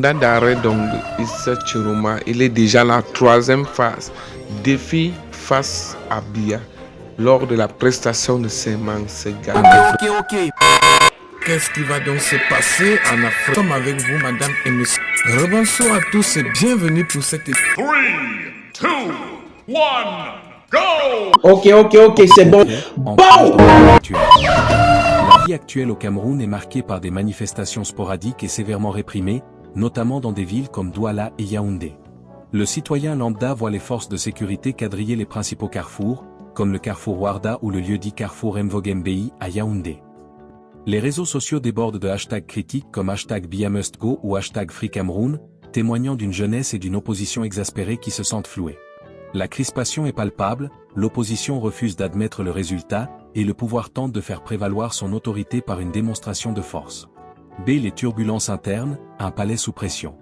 mandat d'arrêt donc de Issa Chiroma, il est déjà la troisième phase. Défi face à Biya lors de la prestation de serment. Ok. Qu'est-ce qui va donc se passer en Afrique? Nous sommes avec vous, madame et monsieur. Rebonsoir à tous et bienvenue pour cette... 3, 2, 1, go! Ok, c'est bon. La vie actuelle au Cameroun est marquée par des manifestations sporadiques et sévèrement réprimées, notamment dans des villes comme Douala et Yaoundé. Le citoyen lambda voit les forces de sécurité quadriller les principaux carrefours, comme le carrefour Warda ou le lieu-dit carrefour Mvogembei à Yaoundé. Les réseaux sociaux débordent de hashtags critiques comme hashtag #BiaMustGo ou hashtag FreeCameroun, témoignant d'une jeunesse et d'une opposition exaspérée qui se sentent flouées. La crispation est palpable, l'opposition refuse d'admettre le résultat, et le pouvoir tente de faire prévaloir son autorité par une démonstration de force. Les turbulences internes, un palais sous pression.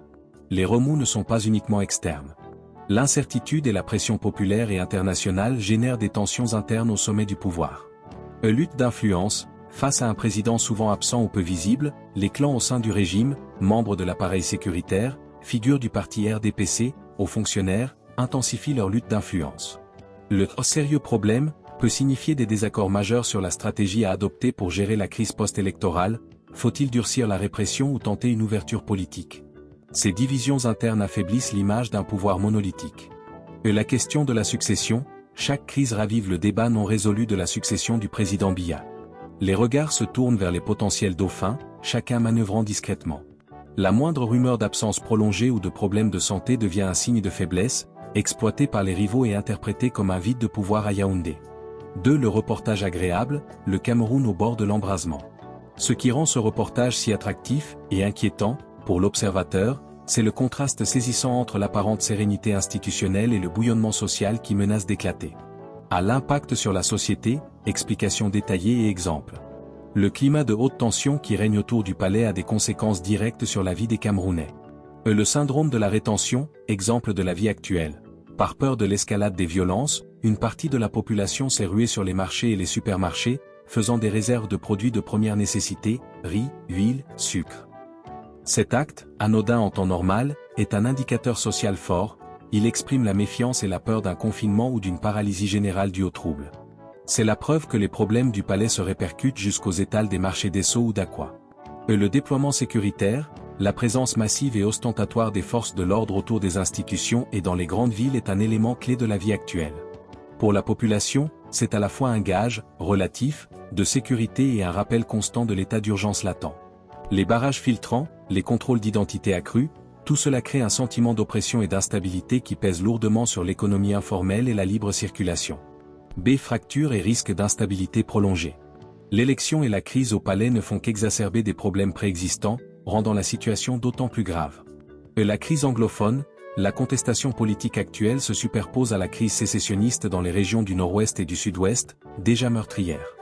Les remous ne sont pas uniquement externes. L'incertitude et la pression populaire et internationale génèrent des tensions internes au sommet du pouvoir. Lutte d'influence, face à un président souvent absent ou peu visible, les clans au sein du régime, membres de l'appareil sécuritaire, figures du parti RDPC, aux fonctionnaires, intensifient leur lutte d'influence. Le sérieux problème peut signifier des désaccords majeurs sur la stratégie à adopter pour gérer la crise post-électorale. Faut-il durcir la répression ou tenter une ouverture politique? Ces divisions internes affaiblissent l'image d'un pouvoir monolithique. Et la question de la succession, chaque crise ravive le débat non résolu de la succession du président Biya. Les regards se tournent vers les potentiels dauphins, chacun manœuvrant discrètement. La moindre rumeur d'absence prolongée ou de problème de santé devient un signe de faiblesse, exploité par les rivaux et interprété comme un vide de pouvoir à Yaoundé. 2. Le reportage agréable, le Cameroun au bord de l'embrasement. Ce qui rend ce reportage si attractif et inquiétant, pour l'observateur, c'est le contraste saisissant entre l'apparente sérénité institutionnelle et le bouillonnement social qui menace d'éclater. À l'impact sur la société, explications détaillées et exemples. Le climat de haute tension qui règne autour du palais a des conséquences directes sur la vie des Camerounais. Le syndrome de la rétention, exemple de la vie actuelle. Par peur de l'escalade des violences, une partie de la population s'est ruée sur les marchés et les supermarchés, faisant des réserves de produits de première nécessité, riz, huile, sucre. Cet acte, anodin en temps normal, est un indicateur social fort, il exprime la méfiance et la peur d'un confinement ou d'une paralysie générale due aux troubles. C'est la preuve que les problèmes du palais se répercutent jusqu'aux étals des marchés d'Esso ou d'Aqua. Le déploiement sécuritaire, la présence massive et ostentatoire des forces de l'ordre autour des institutions et dans les grandes villes est un élément clé de la vie actuelle. Pour la population, c'est à la fois un gage, relatif, de sécurité et un rappel constant de l'état d'urgence latent. Les barrages filtrants, les contrôles d'identité accrus, tout cela crée un sentiment d'oppression et d'instabilité qui pèse lourdement sur l'économie informelle et la libre circulation. Fracture et risque d'instabilité prolongée. L'élection et la crise au palais ne font qu'exacerber des problèmes préexistants, rendant la situation d'autant plus grave. La crise anglophone, la contestation politique actuelle se superpose à la crise sécessionniste dans les régions du nord-ouest et du sud-ouest, déjà meurtrières.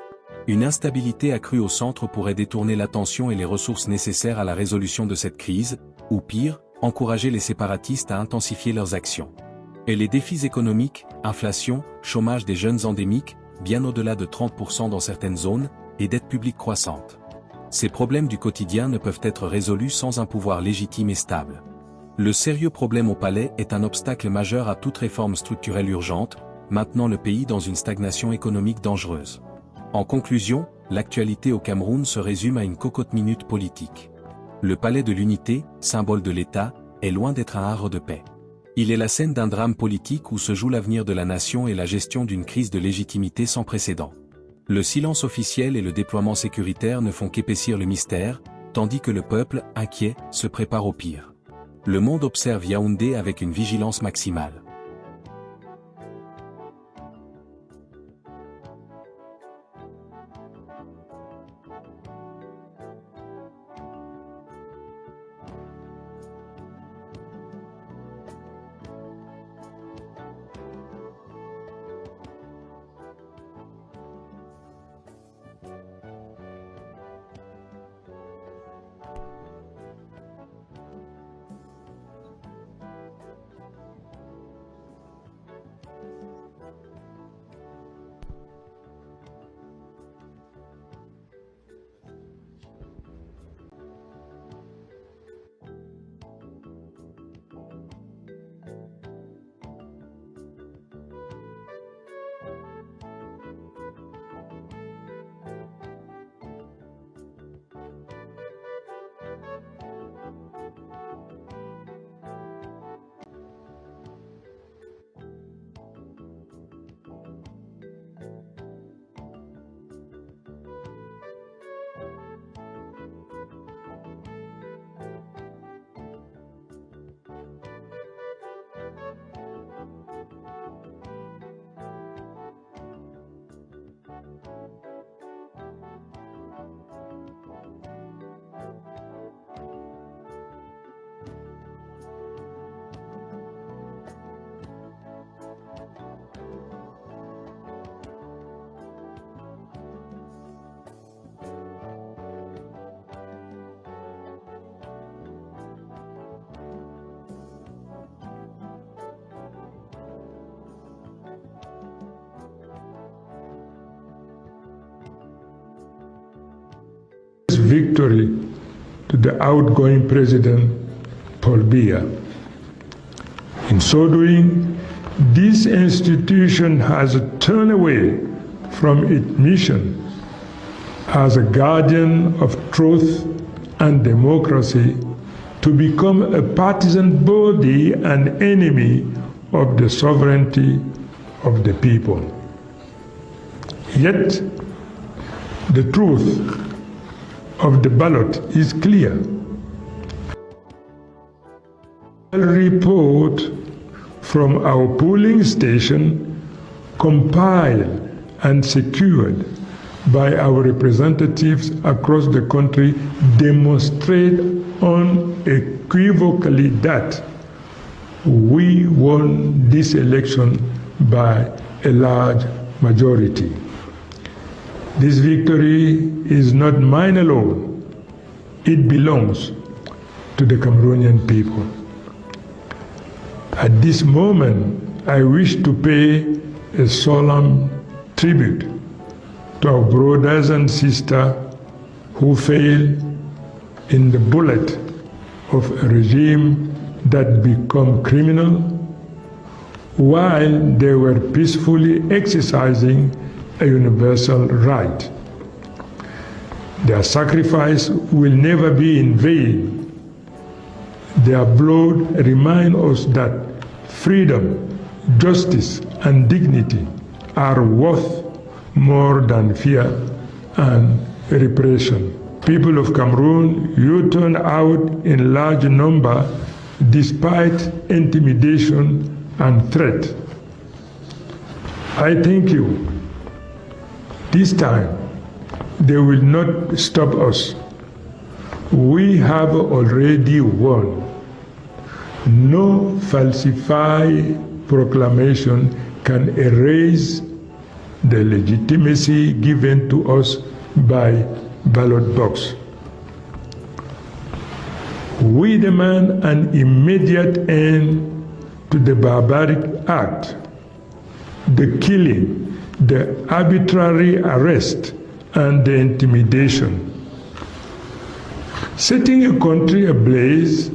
Une instabilité accrue au centre pourrait détourner l'attention et les ressources nécessaires à la résolution de cette crise, ou pire, encourager les séparatistes à intensifier leurs actions. Et les défis économiques, inflation, chômage des jeunes endémiques, bien au-delà de 30% dans certaines zones, et dette publique croissante. Ces problèmes du quotidien ne peuvent être résolus sans un pouvoir légitime et stable. Le sérieux problème au palais est un obstacle majeur à toute réforme structurelle urgente, maintenant le pays dans une stagnation économique dangereuse. En conclusion, l'actualité au Cameroun se résume à une cocotte-minute politique. Le palais de l'unité, symbole de l'État, est loin d'être un havre de paix. Il est la scène d'un drame politique où se joue l'avenir de la nation et la gestion d'une crise de légitimité sans précédent. Le silence officiel et le déploiement sécuritaire ne font qu'épaissir le mystère, tandis que le peuple, inquiet, se prépare au pire. Le monde observe Yaoundé avec une vigilance maximale. victory to the outgoing President Paul Biya. In so doing, this institution has turned away from its mission as a guardian of truth and democracy to become a partisan body and enemy of the sovereignty of the people. Yet, the truth of the ballot is clear. A report from our polling station, compiled and secured by our representatives across the country, demonstrate unequivocally that we won this election by a large majority. This victory is not mine alone. It belongs to the Cameroonian people. At this moment, I wish to pay a solemn tribute to our brothers and sisters who fell in the bullet of a regime that became criminal while they were peacefully exercising a universal right. Their sacrifice will never be in vain. Their blood reminds us that freedom, justice, and dignity are worth more than fear and repression. People of Cameroon, you turned out in large number despite intimidation and threat. I thank you. This time, they will not stop us. We have already won. No falsified proclamation can erase the legitimacy given to us by ballot box. We demand an immediate end to the barbaric act, the killing, the arbitrary arrest, and the intimidation. Setting a country ablaze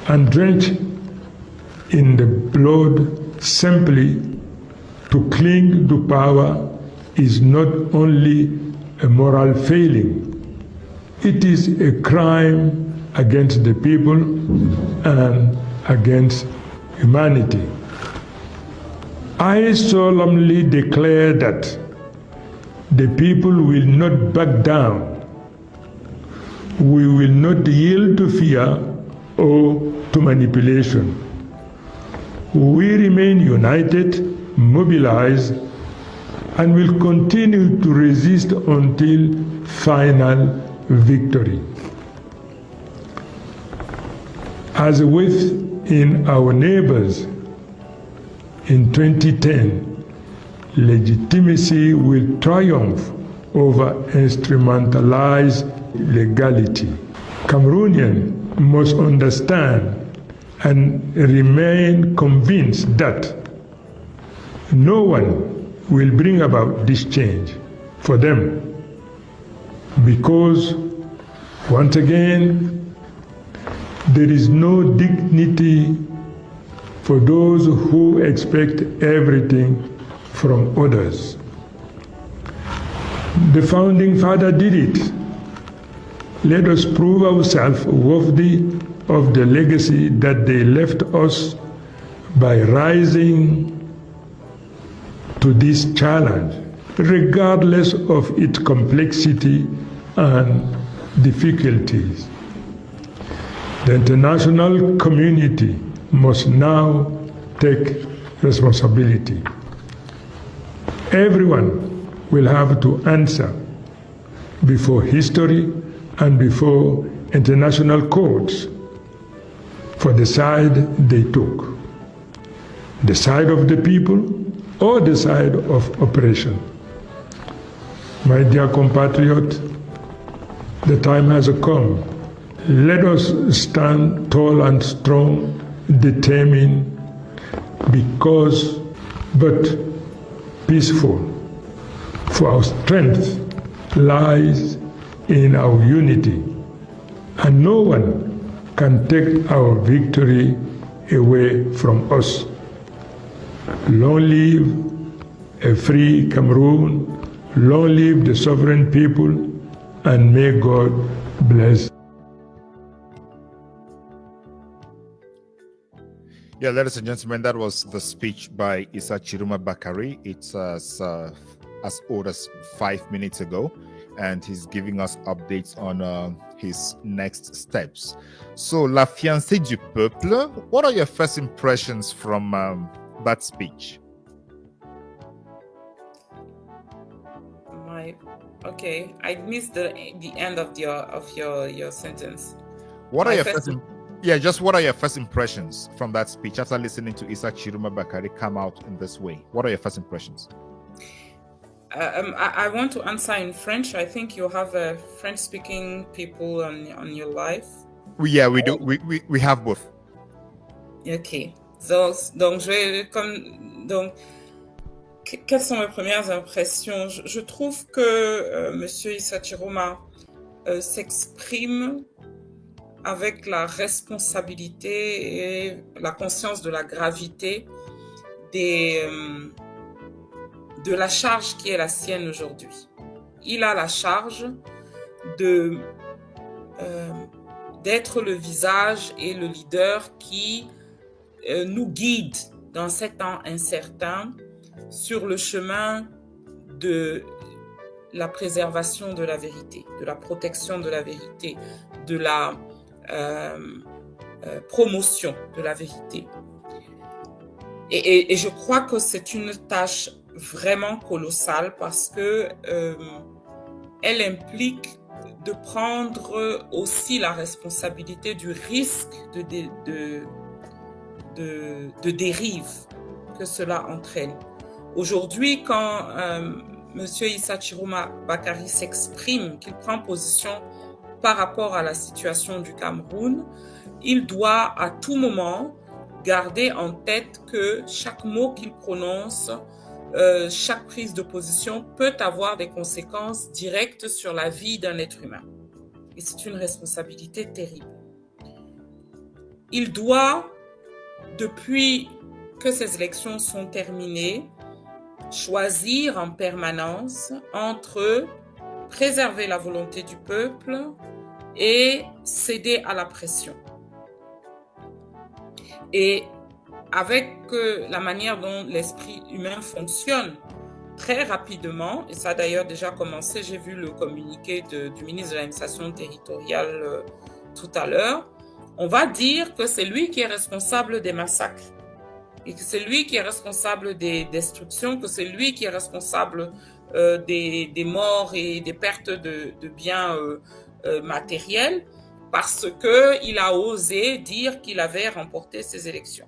and drenched in the blood simply to cling to power is not only a moral failing, it is a crime against the people and against humanity. I solemnly declare that the people will not back down. We will not yield to fear or to manipulation. We remain united, mobilized, and will continue to resist until final victory. As within our neighbors, in 2010, legitimacy will triumph over instrumentalized legality. Cameroonians must understand and remain convinced that no one will bring about this change for them, because once again, there is no dignity for those who expect everything from others. The founding father did it. Let us prove ourselves worthy of the legacy that they left us by rising to this challenge, regardless of its complexity and difficulties. The international community must now take responsibility. Everyone will have to answer before history and before international courts for the side they took, the side of the people or the side of oppression. My dear compatriot, the time has come. Let us stand tall and strong, determined, but peaceful. For our strength lies in our unity, and no one can take our victory away from us. Long live a free Cameroon, long live the sovereign people, and may God bless. Yeah, ladies and gentlemen, that was the speech by Issa Chiruma Bakari. It's as old as 5 minutes ago, and he's giving us updates on his next steps. So, La Fiancée du Peuple, what are your first impressions from that speech? Okay, I missed the end of your sentence. What are your first what are your first impressions from that speech after listening to Issa Chiruma Bakari come out in this way? What are your first impressions? I want to answer in French. I think you have French-speaking people on your live. Yeah, we do. We have both. Ok. Quelles sont mes premières impressions? Je trouve que Monsieur Issa Chiruma s'exprime avec la responsabilité et la conscience de la gravité de la charge qui est la sienne aujourd'hui. Il a la charge d'être le visage et le leader qui nous guide dans ces temps incertains sur le chemin de la préservation de la vérité, de la protection de la vérité, de la promotion de la vérité. Et je crois que c'est une tâche vraiment colossale parce que elle implique de prendre aussi la responsabilité du risque de dérive que cela entraîne. Aujourd'hui, quand Monsieur Issa Chiruma Bakari s'exprime, qu'il prend position par rapport à la situation du Cameroun, il doit à tout moment garder en tête que chaque mot qu'il prononce, chaque prise de position peut avoir des conséquences directes sur la vie d'un être humain. Et c'est une responsabilité terrible. Il doit, depuis que ces élections sont terminées, choisir en permanence entre préserver la volonté du peuple et céder à la pression. Et avec la manière dont l'esprit humain fonctionne, très rapidement, et ça a d'ailleurs déjà commencé, j'ai vu le communiqué du ministre de l'administration territoriale tout à l'heure, on va dire que c'est lui qui est responsable des massacres, et que c'est lui qui est responsable des destructions, que c'est lui qui est responsable des morts et des pertes de biens matériels, parce qu'il a osé dire qu'il avait remporté ces élections.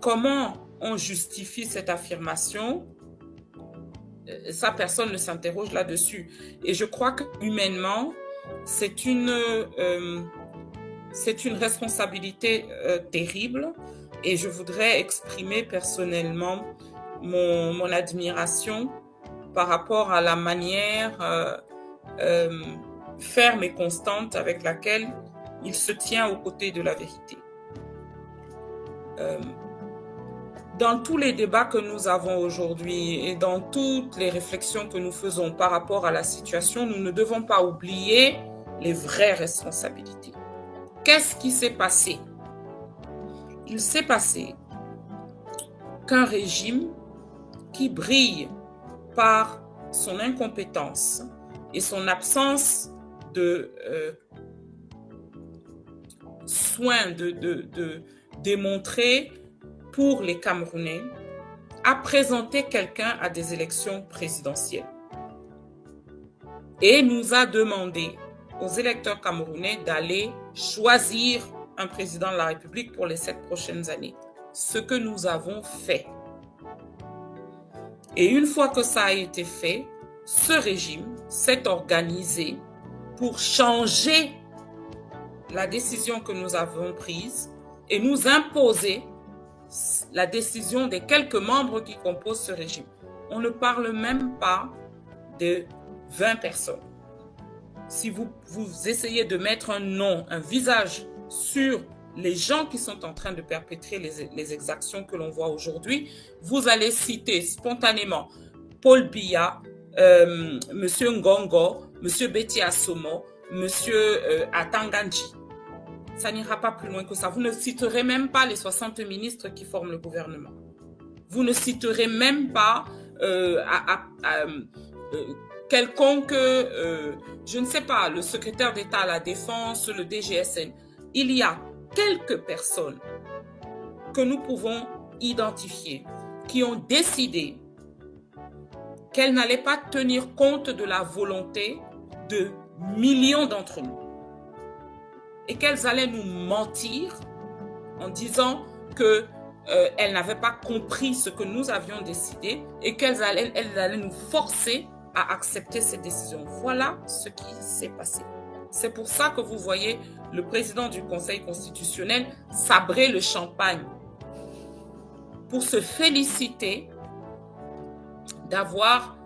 Comment on justifie cette affirmation? Ça, personne ne s'interroge là-dessus. Et je crois que humainement, c'est une responsabilité terrible. Et je voudrais exprimer personnellement mon admiration par rapport à la manière ferme et constante avec laquelle il se tient aux côtés de la vérité. Dans tous les débats que nous avons aujourd'hui et dans toutes les réflexions que nous faisons par rapport à la situation, nous ne devons pas oublier les vraies responsabilités. Qu'est-ce qui s'est passé? Il s'est passé qu'un régime qui brille par son incompétence et son absence de soin de démontrer pour les Camerounais, a présenté quelqu'un à des élections présidentielles et nous a demandé aux électeurs camerounais d'aller choisir un président de la République pour les 7 prochaines années. Ce que nous avons fait. Et une fois que ça a été fait, ce régime s'est organisé pour changer la décision que nous avons prise et nous imposer la décision des quelques membres qui composent ce régime. On ne parle même pas de 20 personnes. Si vous essayez de mettre un nom, un visage sur les gens qui sont en train de perpétrer les exactions que l'on voit aujourd'hui, vous allez citer spontanément Paul Biya, Monsieur Ngongo, Monsieur Betty Assomo, Monsieur Atanganji. Ça n'ira pas plus loin que ça. Vous ne citerez même pas les 60 ministres qui forment le gouvernement. Vous ne citerez même pas quelconque, je ne sais pas, le secrétaire d'État à la Défense, le DGSN. Il y a quelques personnes que nous pouvons identifier qui ont décidé qu'elles n'allaient pas tenir compte de la volonté de millions d'entre nous et qu'elles allaient nous mentir en disant qu'elles n'avaient pas compris ce que nous avions décidé et qu'elles allaient nous forcer à accepter ces décisions. Voilà ce qui s'est passé. C'est pour ça que vous voyez le président du Conseil constitutionnel sabrer le champagne pour se féliciter d'avoir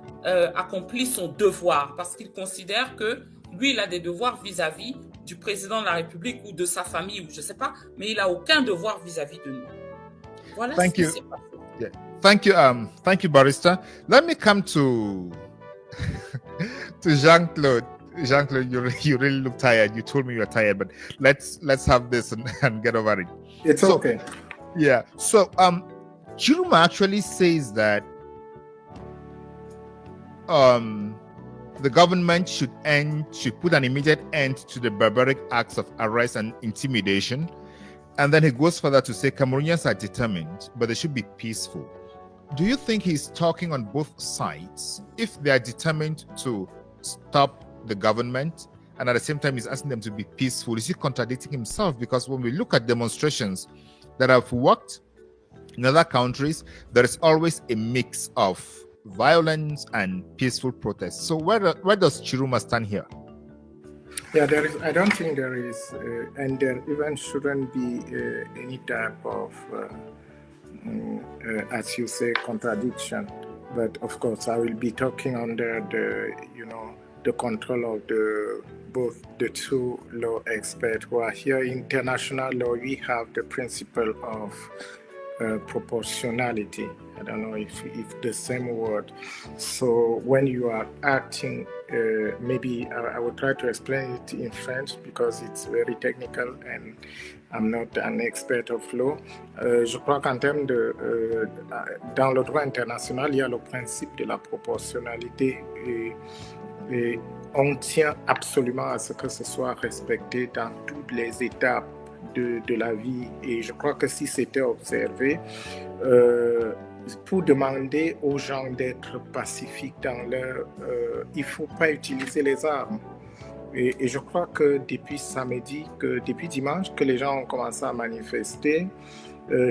accompli son devoir, parce qu'il considère que lui, il a des devoirs vis-à-vis du président de la République ou de sa famille, ou je ne sais pas, mais il n'a aucun devoir vis-à-vis de nous. Voilà ce qui s'est passé. Yeah. Thank you, Barrister. Let me come to Jean-Claude. Jean-Claude, you really look tired. You told me you were tired, but let's have this and get over it. It's okay. Yeah. So Chiruma actually says that the government should put an immediate end to the barbaric acts of arrest and intimidation. And then he goes further to say Cameroonians are determined, but they should be peaceful. Do you think he's talking on both sides? If they are determined to stop the government and at the same time he's asking them to be peaceful, is he contradicting himself? Because when we look at demonstrations that have worked in other countries, there is always a mix of violence and peaceful protests. So where does Chiruma stand here? Yeah, I don't think there is, and there even shouldn't be any type of, as you say, contradiction. But of course, I will be talking under the control of both the two law experts who are here. In international law, we have the principle of proportionality. I don't know if the same word. So when you are acting, maybe I will try to explain it in French because it's very technical and I'm not an expert of law. Je crois qu'en termes dans le droit international, il y a le principe de la proportionnalité et on tient absolument à ce que ce soit respecté dans toutes les étapes de la vie. Et je crois que si c'était observé, pour demander aux gens d'être pacifiques dans leur... il ne faut pas utiliser les armes. Et je crois que depuis dimanche, que les gens ont commencé à manifester,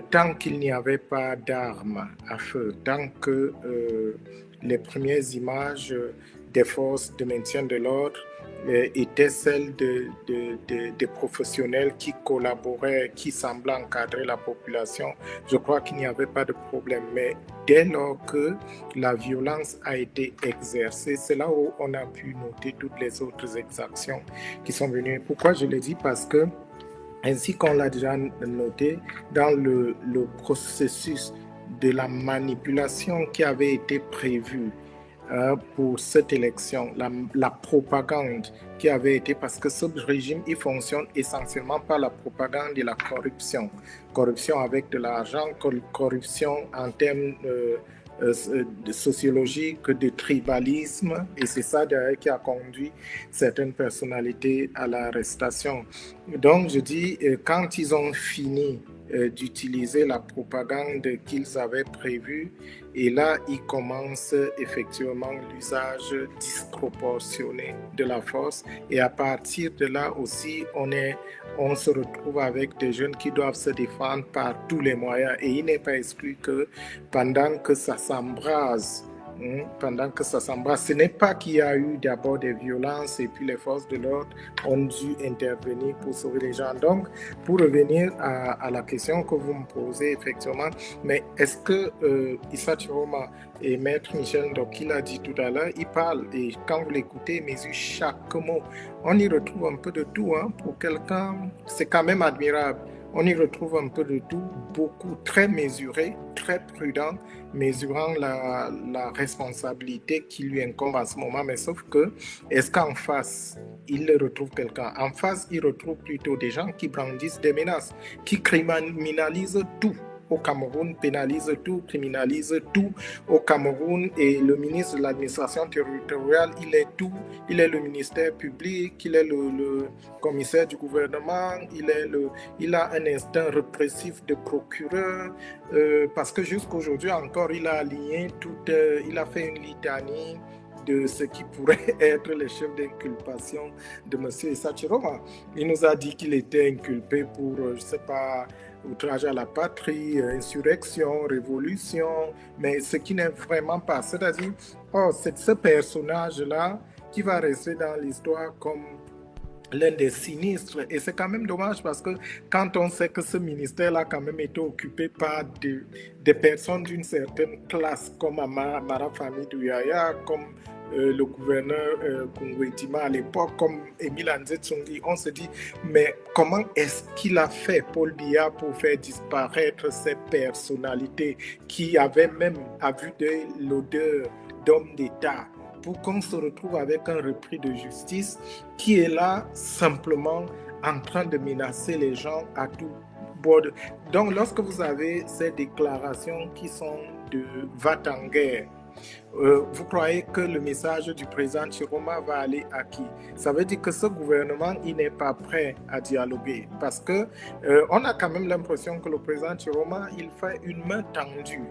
tant qu'il n'y avait pas d'armes à feu, tant que les premières images des forces de maintien de l'ordre étaient celles des professionnels qui collaboraient, qui semblaient encadrer la population, je crois qu'il n'y avait pas de problème. Mais dès lors que la violence a été exercée, c'est là où on a pu noter toutes les autres exactions qui sont venues. Pourquoi je le dis? Parce que, ainsi qu'on l'a déjà noté, dans le processus de la manipulation qui avait été prévu pour cette élection, la propagande qui avait été, parce que ce régime, il fonctionne essentiellement par la propagande et la corruption. Corruption avec de l'argent, corruption en termes sociologiques, de tribalisme, et c'est ça d'ailleurs qui a conduit certaines personnalités à l'arrestation. Donc je dis, quand ils ont fini d'utiliser la propagande qu'ils avaient prévue, et là, ils commencent effectivement l'usage disproportionné de la force. Et à partir de là aussi, on se retrouve avec des jeunes qui doivent se défendre par tous les moyens. Et il n'est pas exclu que pendant que ça s'embrase pendant que ça s'embrasse. Ce n'est pas qu'il y a eu d'abord des violences et puis les forces de l'ordre ont dû intervenir pour sauver les gens. Donc, pour revenir à la question que vous me posez, effectivement, mais est-ce que Issa Chiroma et Maître Michel Ndoki l'a dit tout à l'heure, il parle et quand vous l'écoutez, il mesure chaque mot. On y retrouve un peu de tout. Pour quelqu'un, c'est quand même admirable. On y retrouve un peu de tout, beaucoup, très mesuré, très prudent, mesurant la responsabilité qui lui incombe à ce moment. Mais sauf que, est-ce qu'en face, il retrouve quelqu'un? En face, il retrouve plutôt des gens qui brandissent des menaces, qui criminalisent tout. Au Cameroun, pénalise tout, criminalise tout au Cameroun, et le ministre de l'administration territoriale, il est tout, il est le ministère public, il est le commissaire du gouvernement, il a un instinct répressif de procureur, parce que jusqu'aujourd'hui encore, il a aligné il a fait une litanie de ce qui pourrait être les chefs d'inculpation de M. Issa Chiroma. Il nous a dit qu'il était inculpé pour, je ne sais pas, outrage à la patrie, insurrection, révolution, mais ce qui n'est vraiment pas. C'est-à-dire, c'est ce personnage-là qui va rester dans l'histoire comme l'un des sinistres. Et c'est quand même dommage parce que quand on sait que ce ministère-là a quand même été occupé par des personnes d'une certaine classe, comme Amara Fami Douaya, comme le gouverneur Kungwetima à l'époque, comme Émile Anzetsungi, on se dit, mais comment est-ce qu'il a fait, Paul Biya, pour faire disparaître ces personnalités qui avaient même à vue d'œil l'odeur d'homme d'État, pour qu'on se retrouve avec un repris de justice qui est là simplement en train de menacer les gens à tout bord. Donc lorsque vous avez ces déclarations qui sont de va-t-en-guerre, vous croyez que le message du président Chiroma va aller à qui? Ça veut dire que ce gouvernement, il n'est pas prêt à dialoguer, parce que on a quand même l'impression que le président Chiroma, il fait une main tendue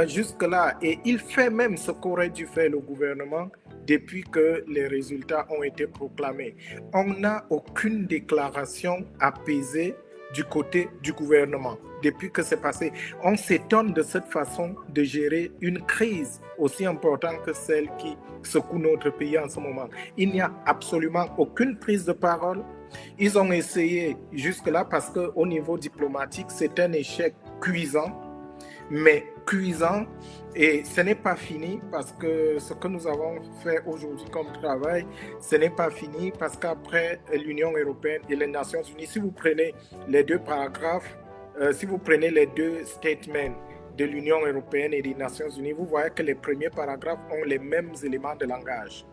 jusque-là, et il fait même ce qu'aurait dû faire le gouvernement depuis que les résultats ont été proclamés. On n'a aucune déclaration apaisée du côté du gouvernement depuis que c'est passé. On s'étonne de cette façon de gérer une crise aussi importante que celle qui secoue notre pays en ce moment. Il n'y a absolument aucune prise de parole. Ils ont essayé jusque-là parce qu'au niveau diplomatique, c'est un échec cuisant, mais cuisant, et ce n'est pas fini parce que ce que nous avons fait aujourd'hui comme travail, ce n'est pas fini parce qu'après l'Union européenne et les Nations Unies, si vous prenez les deux paragraphes, si vous prenez les deux statements de l'Union européenne et des Nations Unies, vous voyez que les premiers paragraphes ont les mêmes éléments de langage.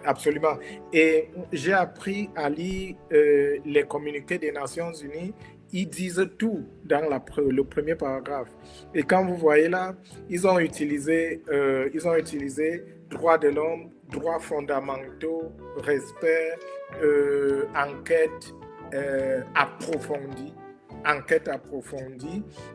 Absolument. Et j'ai appris à lire les communiqués des Nations Unies. Ils disent tout dans le premier paragraphe. Et quand vous voyez là, ils ont utilisé droits de l'homme, droits fondamentaux, respect, enquête approfondie.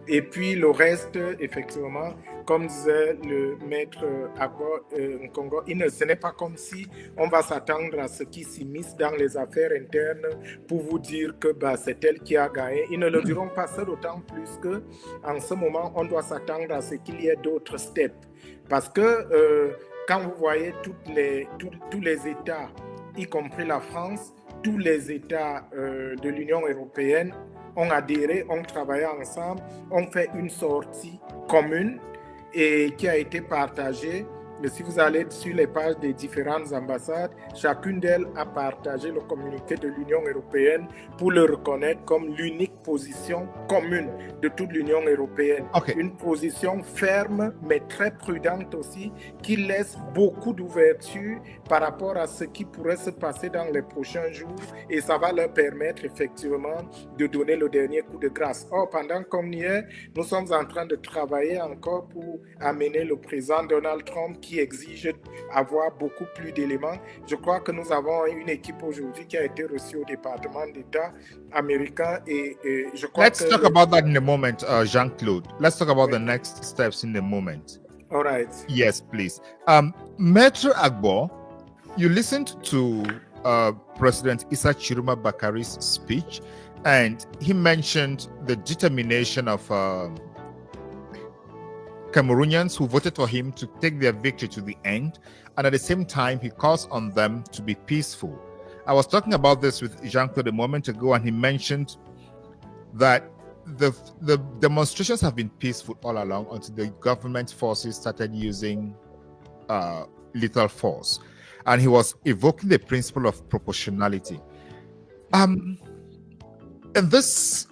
Et puis le reste, effectivement, comme disait le maître Agbo Nkongo, ce n'est pas comme si on va s'attendre à ce qui s'immisce dans les affaires internes pour vous dire que c'est elle qui a gagné. Ils ne le diront pas, ça d'autant plus que en ce moment, on doit s'attendre à ce qu'il y ait d'autres steps. Parce que quand vous voyez tous les États, y compris la France, tous les États de l'Union européenne ont adhéré, ont travaillé ensemble, ont fait une sortie commune et qui a été partagée. Mais si vous allez sur les pages des différentes ambassades, chacune d'elles a partagé le communiqué de l'Union européenne pour le reconnaître comme l'unique position commune de toute l'Union européenne. Okay. Une position ferme, mais très prudente aussi, qui laisse beaucoup d'ouverture par rapport à ce qui pourrait se passer dans les prochains jours, et ça va leur permettre effectivement de donner le dernier coup de grâce. Or, pendant qu'on y est, nous sommes en train de travailler encore pour amener le président Donald Trump qui exige avoir beaucoup plus d'éléments. Je crois que nous avons une équipe aujourd'hui qui a été reçue au département d'État américain, et je crois Let's talk about that in a moment, Jean-Claude. Let's talk about the next steps in a moment. All right. Yes, please. Maître Agbo, you listened to President Issa Chiroma Bakari's speech, and he mentioned the determination of Cameroonians who voted for him to take their victory to the end, and at the same time, he calls on them to be peaceful. I was talking about this with Jean-Claude a moment ago, and he mentioned that the demonstrations have been peaceful all along until the government forces started using lethal force. And he was evoking the principle of proportionality. In this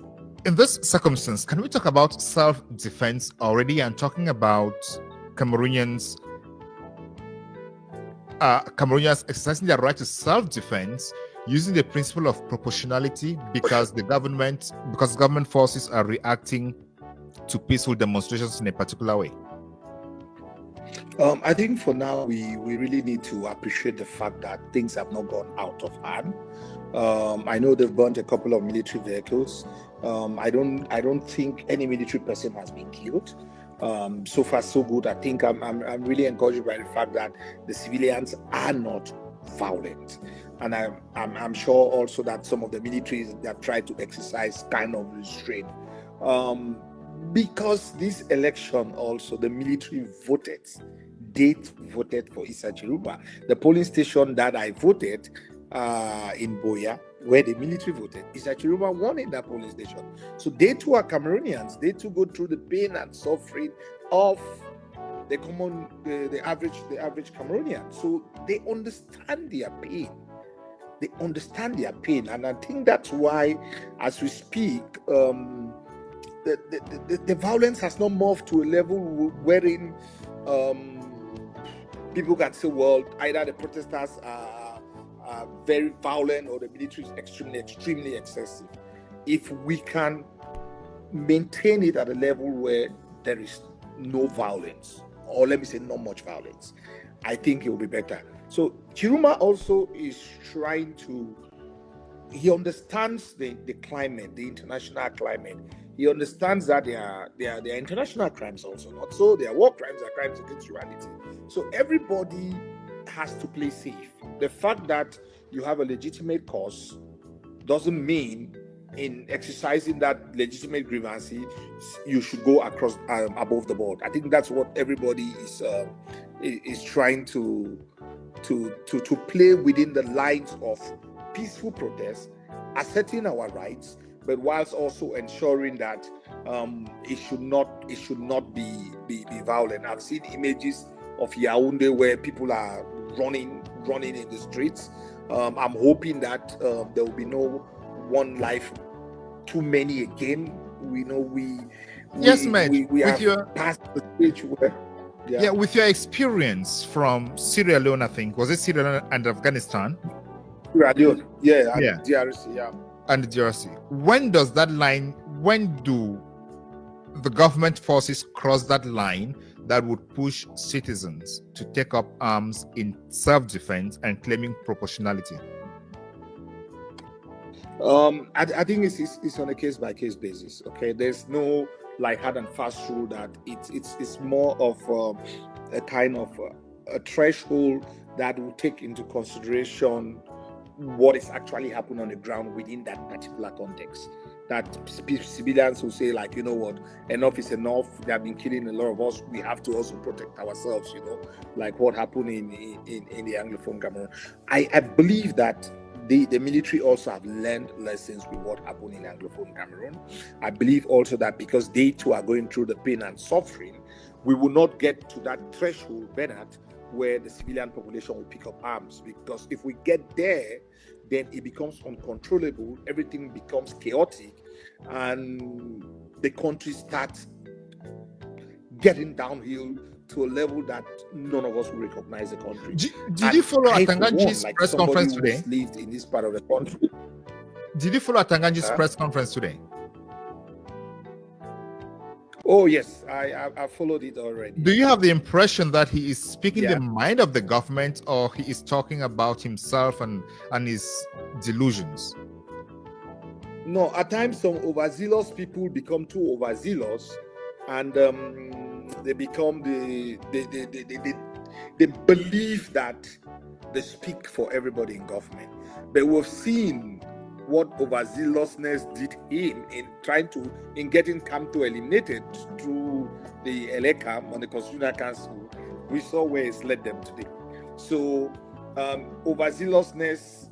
circumstance, can we talk about self-defense already, and talking about Cameroonians exercising their right to self-defense using the principle of proportionality because government forces are reacting to peaceful demonstrations in a particular way? I think for now we really need to appreciate the fact that things have not gone out of hand. I know they've burnt a couple of military vehicles. I don't think any military person has been killed. So far so good. I think I'm really encouraged by the fact that the civilians are not violent, and I'm sure also that some of the militaries that try to exercise kind of restraint. Because this election also the military voted for Issa Chiruma. The polling station that I voted in Boya, where the military voted, Issa Chiruma won in that polling station. So they too are Cameroonians. They too go through the pain and suffering of the average Cameroonian. So they understand their pain. And I think that's why, as we speak, the violence has not moved to a level wherein people can say, well, either the protesters are very violent or the military is extremely excessive. If we can maintain it at a level where there is no violence, or let me say not much violence, I think it will be better. So Chiruma also is trying to, he understands the climate, the international climate. He understands that there are international crimes also, not so. There are war crimes, there are crimes against humanity. So everybody has to play safe. The fact that you have a legitimate cause doesn't mean in exercising that legitimate grievance, you should go across above the board. I think that's what everybody is trying to play within the lines of peaceful protest, asserting our rights, but whilst also ensuring that it should not be violent. I've seen images of Yaoundé where people are running in the streets. I'm hoping that there will be no one life too many again. We know we have passed the stage where. Yeah, with your experience from Sierra Leone, I think, was it Sierra Leone and Afghanistan? Sierra Leone, and DRC, and the DRC. When do the government forces cross that line that would push citizens to take up arms in self-defense and claiming proportionality? I think it's on a case-by-case basis. Okay, there's no like hard and fast rule that it's more of a kind of a threshold that will take into consideration what is actually happening on the ground within that particular context. That civilians will say, like, you know what, enough is enough. They have been killing a lot of us. We have to also protect ourselves, like what happened in the Anglophone Cameroon. I believe that the military also have learned lessons with what happened in Anglophone Cameroon. I believe also that because they too are going through the pain and suffering, we will not get to that threshold, Bernard, where the civilian population will pick up arms. Because if we get there, then it becomes uncontrollable, everything becomes chaotic, and the country starts getting downhill to a level that none of us will recognize the country. Did you follow Atanganji's press conference today? Lived in this part of the country. Did you follow Atanganji's press conference today? Oh yes, I followed it already. Do you have the impression that he is speaking the mind of the government, or he is talking about himself and his delusions? No, at times some overzealous people become too overzealous, and they become they believe that they speak for everybody in government. But we've seen what overzealousness did him in getting Kamto eliminated through the ELECAM on the Constitutional Council. We saw where it's led them today. So overzealousness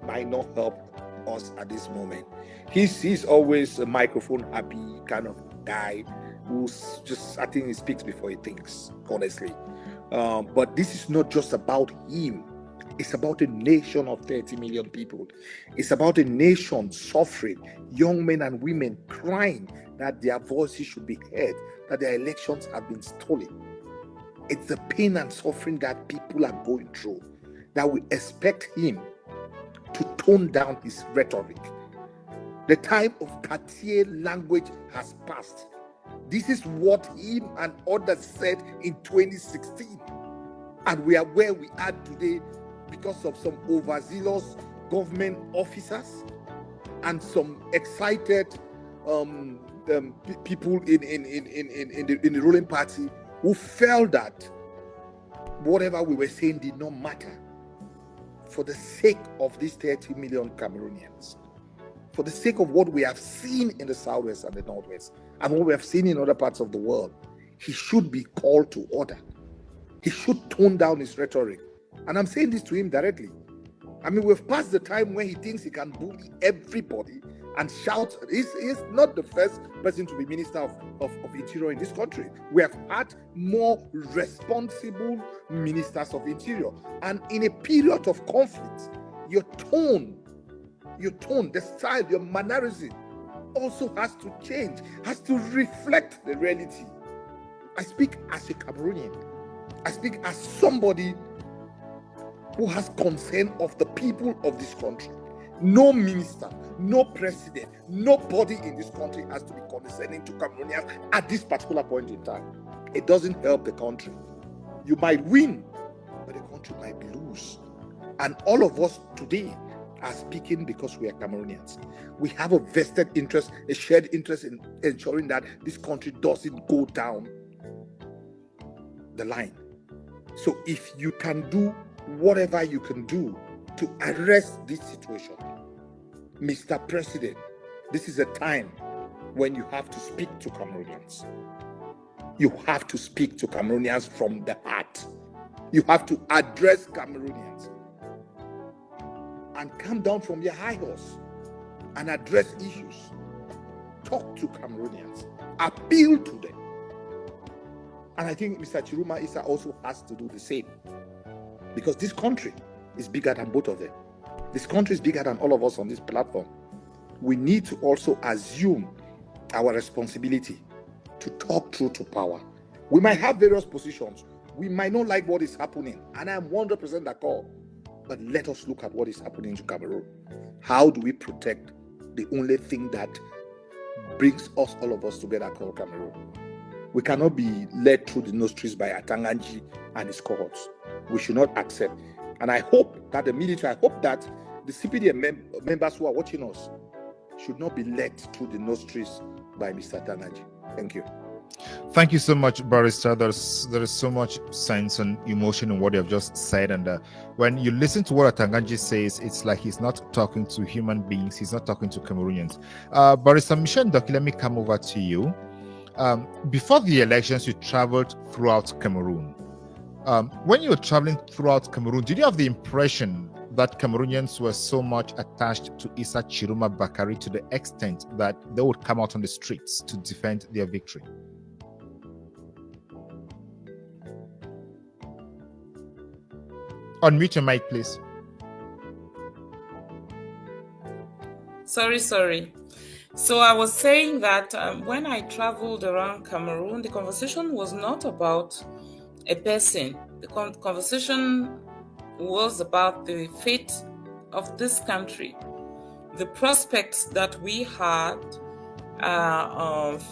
might not help us at this moment. He's always a microphone happy kind of guy who's just, I think he speaks before he thinks, honestly. But this is not just about him. It's about a nation of 30 million people. It's about a nation suffering, young men and women crying that their voices should be heard, that their elections have been stolen. It's the pain and suffering that people are going through, that we expect him to tone down his rhetoric. The time of Cartier language has passed. This is what him and others said in 2016. And we are where we are today because of some overzealous government officers and some excited people in the ruling party who felt that whatever we were saying did not matter for the sake of these 30 million Cameroonians, for the sake of what we have seen in the Southwest and the Northwest, and what we have seen in other parts of the world. He should be called to order. He should tone down his rhetoric. And I'm saying this to him directly. I mean, we've passed the time when he thinks he can bully everybody and shout. He's not the first person to be Minister of Interior in this country. We have had more responsible ministers of Interior. And in a period of conflict, your tone, the style, your mannerism also has to change, has to reflect the reality. I speak as a Cameroonian. I speak as somebody who has concern of the people of this country. No minister, no president, nobody in this country has to be condescending to Cameroonians at this particular point in time. It doesn't help the country. You might win, but the country might lose. And all of us today are speaking because we are Cameroonians. We have a vested interest, a shared interest in ensuring that this country doesn't go down the line. So if you can do whatever you can do to arrest this situation, Mr. President, this is a time when you have to speak to Cameroonians. You have to speak to Cameroonians from the heart. You have to address Cameroonians and come down from your high horse and address issues. Talk to Cameroonians. Appeal to them. And I think Mr. Chiroma Issa also has to do the same. Because this country is bigger than both of them. This country is bigger than all of us on this platform. We need to also assume our responsibility to talk through to power. We might have various positions. We might not like what is happening. And I'm 100% d'accord. But let us look at what is happening to Cameroon. How do we protect the only thing that brings us, all of us together, called Cameroon? We cannot be led through the nostrils by Atanganji and his cohorts. We should not accept. And I hope that the military, I hope that the CPDM members who are watching us should not be led through the nostrils by Mr. Atanganji. Thank you. Thank you so much, Barrister. There is so much sense and emotion in what you have just said. And when you listen to what Atanganji says, it's like he's not talking to human beings. He's not talking to Cameroonians. Barrister Michel Ndoki, let me come over to you. Before the elections, you traveled throughout Cameroon. When you were traveling throughout Cameroon, did you have the impression that Cameroonians were so much attached to Issa Chiroma Bakari to the extent that they would come out on the streets to defend their victory? Unmute your mic, please. Sorry. So I was saying that when I traveled around Cameroon, the conversation was not about a person. The conversation was about the fate of this country, the prospects that we had of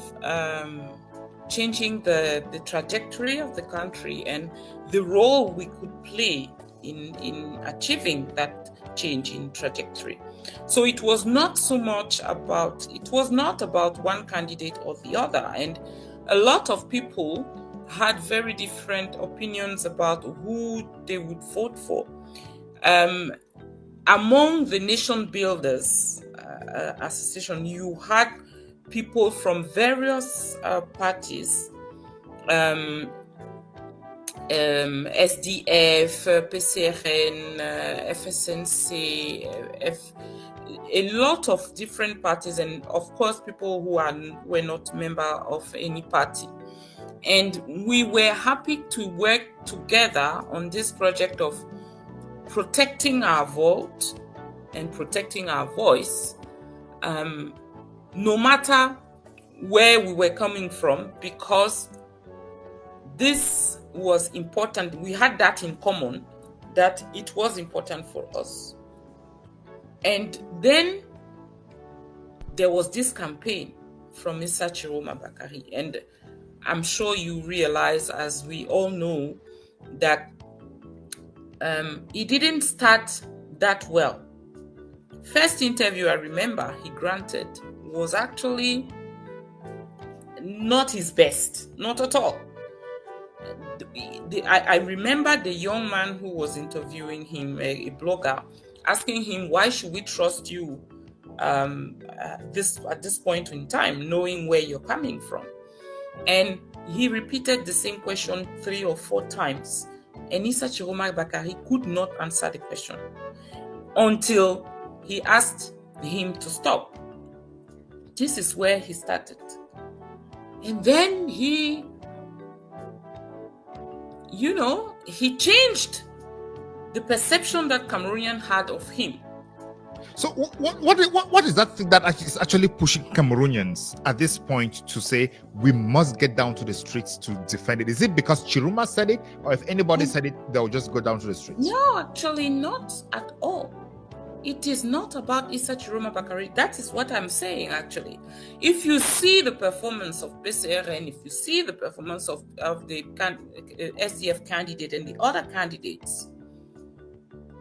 changing the trajectory of the country and the role we could play in achieving that change in trajectory. So it was not about one candidate or the other. And a lot of people had very different opinions about who they would vote for. among the nation builders association, you had people from various parties, SDF, PCRN, FSNC, a lot of different parties, and of course people who were not member of any party. And we were happy to work together on this project of protecting our vote and protecting our voice, no matter where we were coming from, because this was important. We had that in common, that it was important for us. And then there was this campaign from Issa Chiroma Bakari, and I'm sure you realize, as we all know, that he didn't start that well. First interview I remember he granted was actually not his best, not at all. I remember the young man who was interviewing him, a blogger, asking him, why should we trust you at this point in time, knowing where you're coming from? And he repeated the same question 3 or 4 times. And Issa Chiroma Bakari could not answer the question until he asked him to stop. This is where he started. And then he changed the perception that Cameroonian had of him. So what is that thing that is actually pushing Cameroonians at this point to say we must get down to the streets to defend it? Is it because Chiroma said it, or if anybody said it, they'll just go down to the streets? No, actually not at all. It is not about Issa Chiroma Bakari. That is what I'm saying, actually. If you see the performance of PCRN, if you see the performance of the SDF candidate and the other candidates,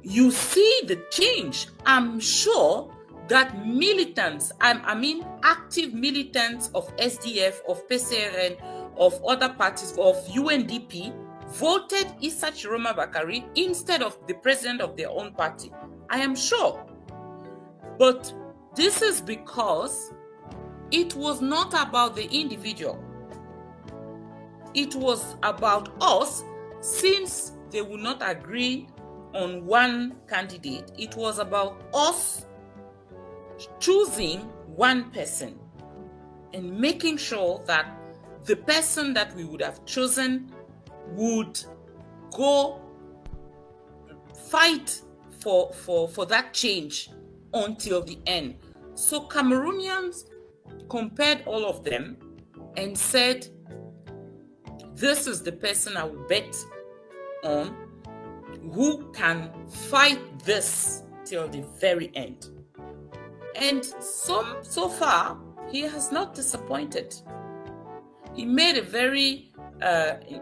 you see the change. I'm sure that militants, active militants of SDF, of PCRN, of other parties, of UNDP, voted Issa Chiroma Bakari instead of the president of their own party. I am sure. But this is because it was not about the individual. It was about us, since they would not agree on one candidate. It was about us choosing one person and making sure that the person that we would have chosen would go fight for that change until the end. So Cameroonians compared all of them and said, this is the person I will bet on, who can fight this till the very end. And so far, he has not disappointed. He made a very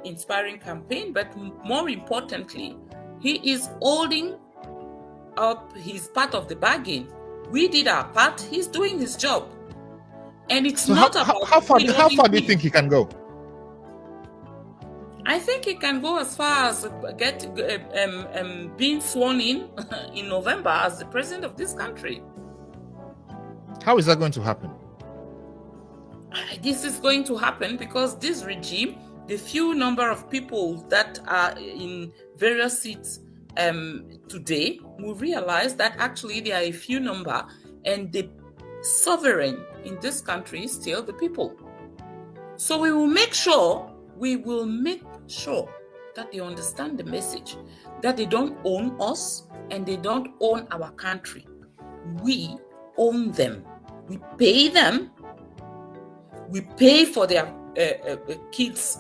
inspiring campaign, but more importantly, he is holding up his part of the bargain. We did our part, he's doing his job. And it's not about... How far do you think he can go? I think he can go as far as being sworn in November as the president of this country. How is that going to happen? This is going to happen because this regime, the few number of people that are in various seats today, will realize that actually there are a few number, and the sovereign in this country is still the people. So we will make sure that they understand the message, that they don't own us and they don't own our country. We own them. We pay them. We pay for their kids'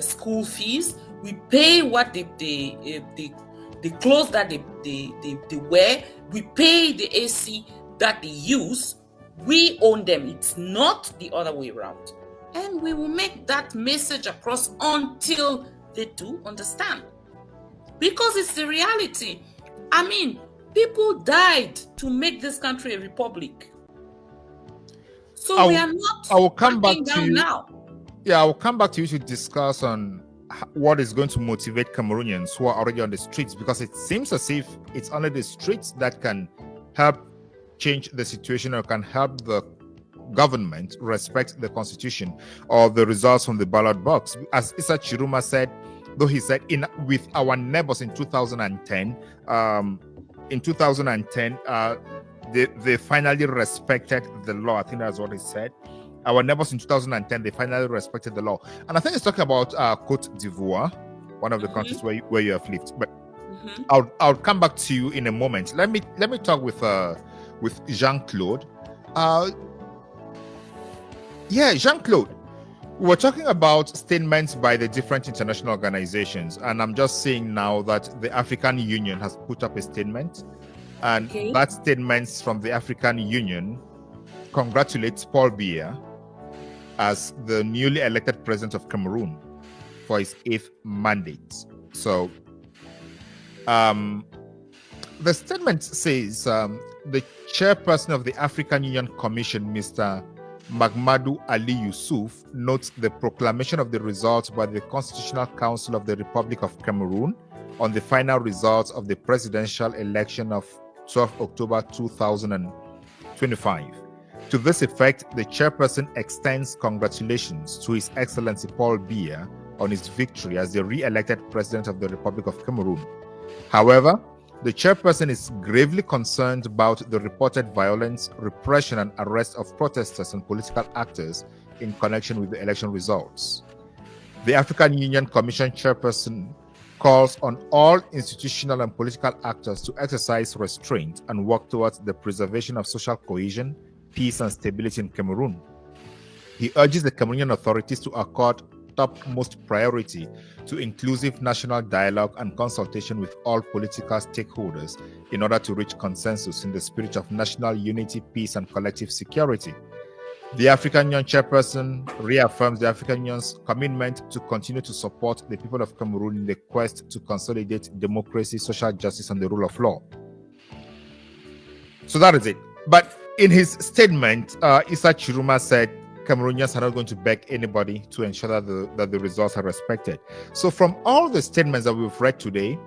school fees. We pay what the clothes that they wear. We pay the AC that they use. We own them. It's not the other way around. And we will make that message across until they do understand. Because it's the reality. People died to make this country a republic. So we are not. I will come back to you now. Yeah, I will come back to you to discuss on what is going to motivate Cameroonians who are already on the streets, because it seems as if it's only the streets that can help change the situation or can help the government respect the constitution or the results from the ballot box. As Issa Chiruma said, though he said with our neighbors in 2010, they finally respected the law. I think that's what he said. Our neighbors in 2010, they finally respected the law. And I think he's talking about Côte d'Ivoire, one of the countries where you have lived. But I'll come back to you in a moment. Let me talk with Jean-Claude. Jean-Claude, we're talking about statements by the different international organizations, and I'm just saying now that the African Union has put up a statement, and that statement from the African Union congratulates Paul Biya as the newly elected president of Cameroon for his 8th mandate. So the statement says the chairperson of the African Union Commission, Mr. Mahamadou Ali Yusuf, notes the proclamation of the results by the Constitutional Council of the Republic of Cameroon on the final results of the presidential election of 12 October 2025. To this effect, the chairperson extends congratulations to His Excellency Paul Biya on his victory as the re-elected president of the Republic of Cameroon. However, the chairperson is gravely concerned about the reported violence, repression, and arrest of protesters and political actors in connection with the election results. The African Union Commission chairperson calls on all institutional and political actors to exercise restraint and work towards the preservation of social cohesion, peace, and stability in Cameroon. He urges the Cameroonian authorities to accord topmost priority to inclusive national dialogue and consultation with all political stakeholders in order to reach consensus in the spirit of national unity, peace, and collective security. The African Union chairperson reaffirms the African Union's commitment to continue to support the people of Cameroon in the quest to consolidate democracy, social justice, and the rule of law. So that is it. But in his statement, Issa Chiruma said Cameroonians are not going to beg anybody to ensure that the results are respected. So from all the statements that we've read today,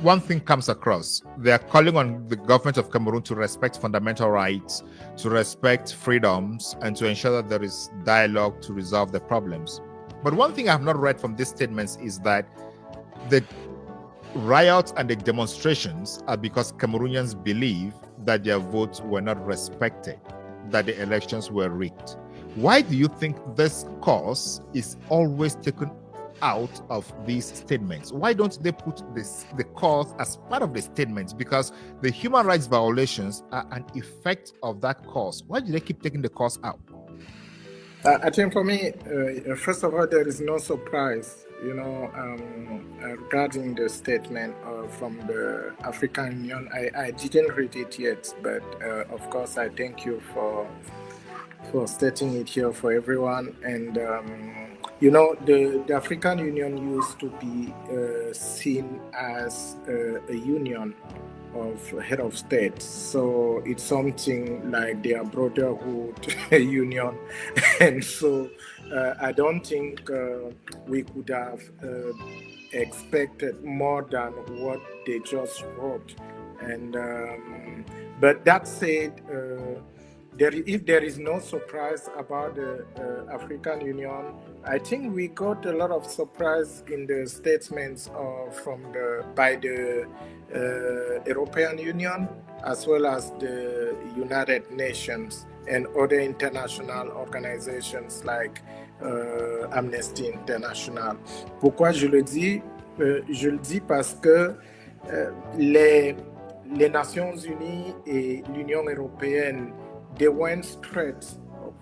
one thing comes across. They are calling on the government of Cameroon to respect fundamental rights, to respect freedoms, and to ensure that there is dialogue to resolve the problems. But one thing I have not read from these statements is that the riots and the demonstrations are because Cameroonians believe that their votes were not respected, that the elections were rigged. Why do you think this cause is always taken out of these statements? Why don't they put the cause as part of the statements? Because the human rights violations are an effect of that cause. Why do they keep taking the cause out? I think for me, first of all, there is no surprise, regarding the statement from the African Union. I didn't read it yet, but of course, I thank you for stating it here for everyone. And the African Union used to be seen as a union of head of states, so it's something like their brotherhood union, and so I don't think we could have expected more than what they just wrote. And but that said, if there is no surprise about the African Union, I think we got a lot of surprise in the statements by the European Union, as well as the United Nations and other international organizations like Amnesty International. Pourquoi je le dis? Je le dis parce que les Nations Unies et l'Union Européenne, they went straight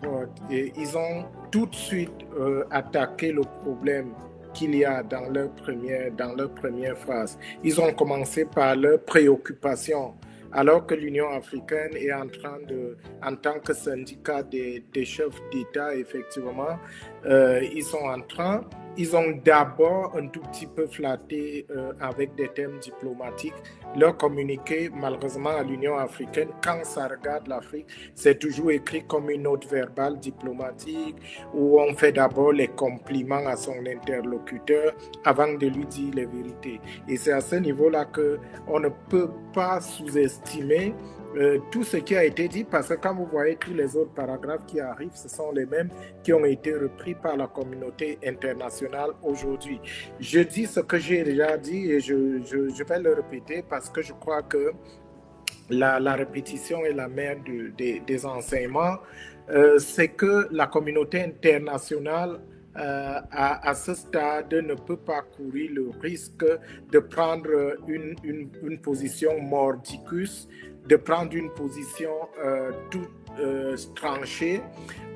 forward. Ils ont tout de suite attaqué le problème qu'il y a dans leur première phrase. Ils ont commencé par leurs préoccupations, alors que l'Union africaine est en train en tant que syndicat des chefs d'État, effectivement, ils sont en train, ils ont d'abord un tout petit peu flatté avec des termes diplomatiques leur communiqué, malheureusement, à l'Union africaine. Quand ça regarde l'Afrique, c'est toujours écrit comme une note verbale diplomatique où on fait d'abord les compliments à son interlocuteur avant de lui dire les vérités. Et c'est à ce niveau-là qu'on ne peut pas sous-estimer tout ce qui a été dit, parce que quand vous voyez tous les autres paragraphes qui arrivent, ce sont les mêmes qui ont été repris par la communauté internationale aujourd'hui. Je dis ce que j'ai déjà dit et je vais le répéter parce que je crois que la répétition est la mère des enseignements. C'est que la communauté internationale à ce stade ne peut pas courir le risque de prendre une position mordicus, de prendre une position toute tranchée,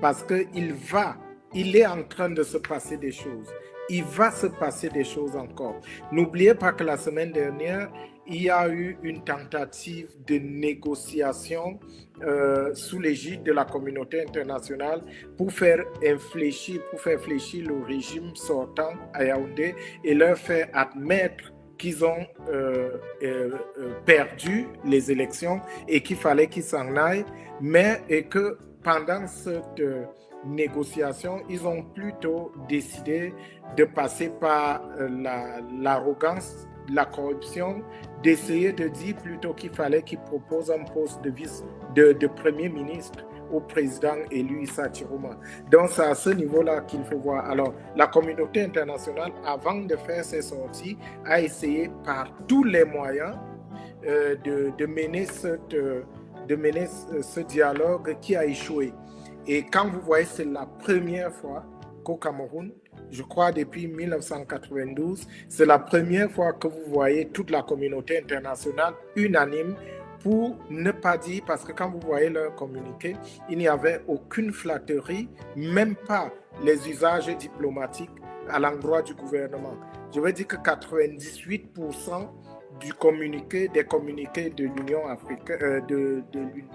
parce qu'il est en train de se passer des choses. Il va se passer des choses encore. N'oubliez pas que la semaine dernière, il y a eu une tentative de négociation sous l'égide de la communauté internationale pour faire fléchir le régime sortant à Yaoundé et leur faire admettre qu'ils ont perdu les élections et qu'il fallait qu'ils s'en aillent, et que pendant cette négociation, ils ont plutôt décidé de passer par l'arrogance, la corruption, d'essayer de dire plutôt qu'il fallait qu'ils proposent un poste de Premier ministre au président élu Issa Chiroma. Donc c'est à ce niveau-là qu'il faut voir. Alors la communauté internationale, avant de faire ses sorties, a essayé par tous les moyens de mener ce dialogue qui a échoué. Et quand vous voyez, c'est la première fois qu'au Cameroun, je crois depuis 1992, c'est la première fois que vous voyez toute la communauté internationale unanime pour ne pas dire, parce que quand vous voyez leur communiqué, il n'y avait aucune flatterie, même pas les usages diplomatiques à l'endroit du gouvernement. Je veux dire que 98% des communiqués de l'Union africaine,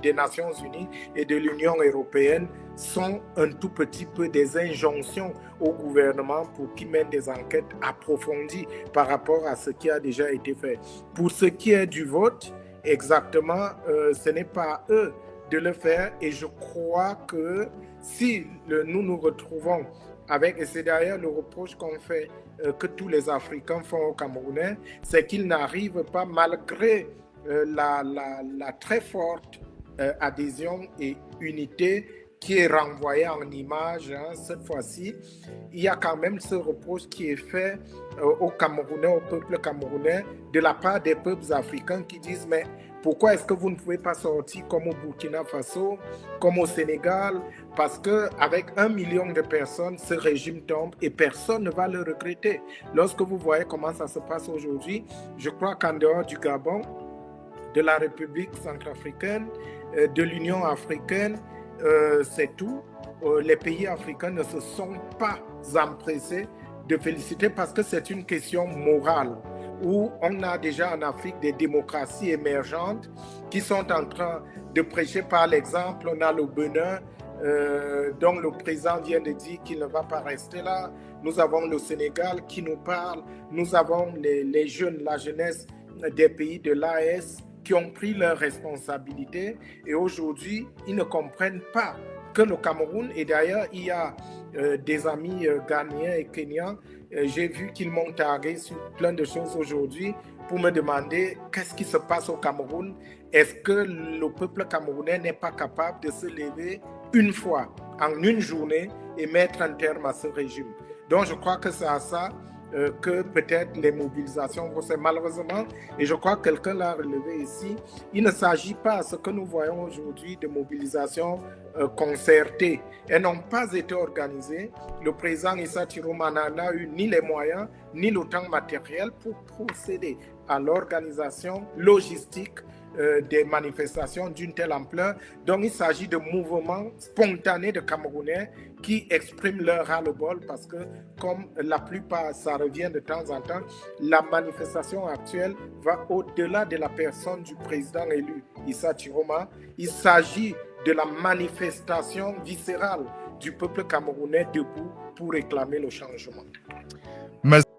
des Nations Unies et de l'Union européenne sont un tout petit peu des injonctions au gouvernement pour qu'il mène des enquêtes approfondies par rapport à ce qui a déjà été fait. Pour ce qui est du vote, exactement, ce n'est pas eux de le faire, et je crois que si nous nous retrouvons avec, et c'est d'ailleurs le reproche qu'on fait, que tous les Africains font aux Camerounais, c'est qu'ils n'arrivent pas, malgré la très forte adhésion et unité qui est renvoyée en image, cette fois-ci, il y a quand même ce reproche qui est fait aux Camerounais, au peuple camerounais, de la part des peuples africains qui disent « mais pourquoi est-ce que vous ne pouvez pas sortir comme au Burkina Faso, comme au Sénégal ?» Parce qu'avec 1 million de personnes, ce régime tombe et personne ne va le regretter. Lorsque vous voyez comment ça se passe aujourd'hui, je crois qu'en dehors du Gabon, de la République centrafricaine, de l'Union africaine, c'est tout. Les pays africains ne se sont pas empressés de féliciter, parce que c'est une question morale, où on a déjà en Afrique des démocraties émergentes qui sont en train de prêcher par l'exemple. On a le Bénin, dont le président vient de dire qu'il ne va pas rester là. Nous avons le Sénégal qui nous parle. Nous avons les jeunes, la jeunesse des pays de l'AES qui ont pris leurs responsabilités, et aujourd'hui, ils ne comprennent pas que le Cameroun, et d'ailleurs, il y a des amis ghanéens et kenyans, j'ai vu qu'ils m'ont tagué sur plein de choses aujourd'hui pour me demander qu'est-ce qui se passe au Cameroun. Est-ce que le peuple camerounais n'est pas capable de se lever une fois, en une journée, et mettre un terme à ce régime? Donc je crois que c'est à ça que peut-être les mobilisations vont se faire, malheureusement, et je crois que quelqu'un l'a relevé ici, il ne s'agit pas, ce que nous voyons aujourd'hui, de mobilisations concertées. Elles n'ont pas été organisées. Le président Issa Chiroma n'a eu ni les moyens, ni le temps matériel pour procéder à l'organisation logistique des manifestations d'une telle ampleur. Donc il s'agit de mouvements spontanés de Camerounais qui expriment leur ras-le-bol, parce que comme la plupart, ça revient de temps en temps, la manifestation actuelle va au-delà de la personne du président élu Issa Chiroma. Il s'agit de la manifestation viscérale du peuple camerounais debout pour réclamer le changement. Merci.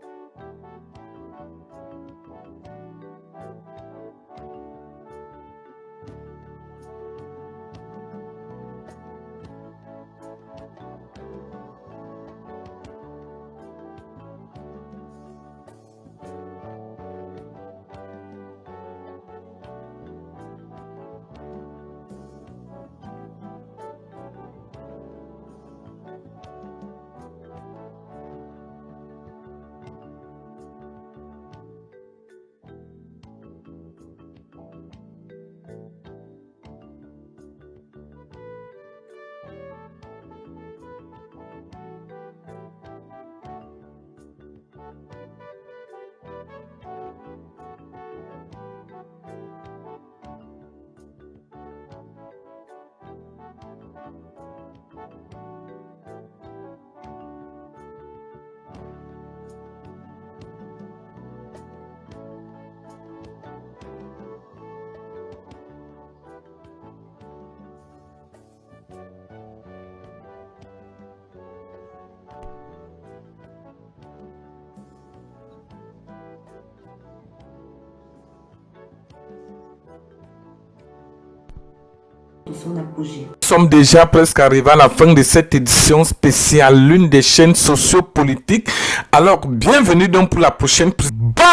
Nous sommes déjà presque arrivés à la fin de cette édition spéciale, l'une des chaînes sociopolitiques. Alors, bienvenue donc pour la prochaine. Bam!